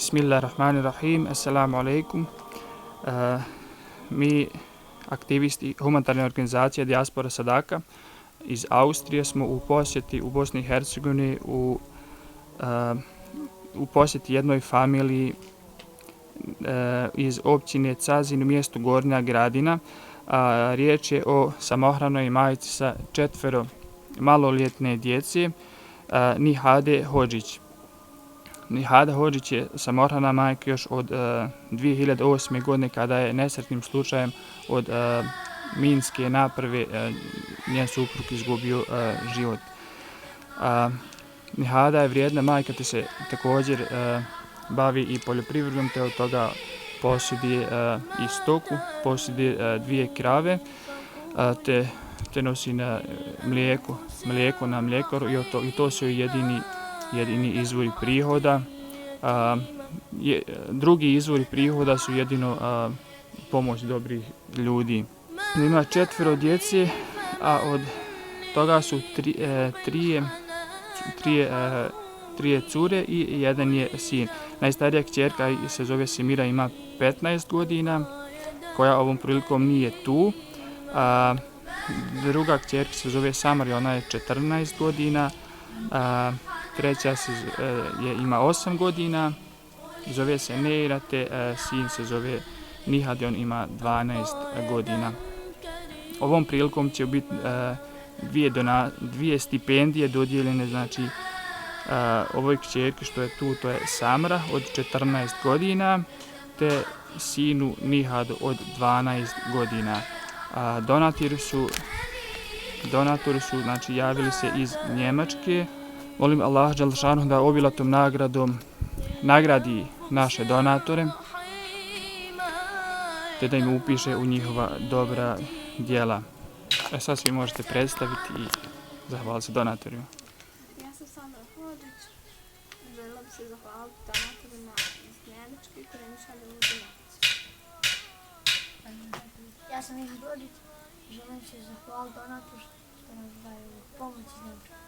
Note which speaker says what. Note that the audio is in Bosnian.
Speaker 1: Bismillahirrahmanirrahim. Assalamu alaikum. Mi, aktivisti humanitarne organizacije Dijaspora Sadaka iz Austrije, smo u posjeti u Bosni i Hercegovini u posjeti jednoj familiji iz općine Cazin u mjestu Gornja Gradina. Riječ je o samohranoj majci sa 4 maloljetne djece, Nihade Hodžić. Nihada Hodžić je samohrana majka još od 2008. godine, kada je nesretnim slučajem od minske naprave njen suprug izgubio život. Nihada je vrijedna majka, te se također bavi i poljoprivredom, te od toga posjeduje i stoku, posjeduje 2 krave, te nosi na mlijeko na mljekaru i to su jedini izvori prihoda. Drugi izvori prihoda su jedino pomoć dobrih ljudi. Ima 4 djece, a od toga su 3 cure i 1 je sin. Najstarija kćerka se zove Semira, ima 15 godina, koja ovom prilikom nije tu. Druga kćerka se zove Samar, ona je 14 godina. Treća ima 8 godina, zove se Neira, te sin se zove Nihad, on ima 12 godina. Ovom prilikom će biti 2 stipendije dodijeljene, znači ovoj kćerki što je tu, to je Samra od 14 godina, te sinu Nihadu od 12 godina. Donatori su znači javili se iz Njemačke. Molim Allah dželle šanuhu da obilatom nagradom nagradi naše donatore, te da im upiše u njihova dobra djela. Sad svi možete predstaviti i zahvaliti se donatorima.
Speaker 2: Ja sam Sandra Hodžić. Želela bih se zahvaliti donatorima iz Njemačke koji mi šalju donaciju.
Speaker 3: Ja sam Ih Dodić. Želim se zahvaliti donatoru što nam daju pomoć iz Njemačke.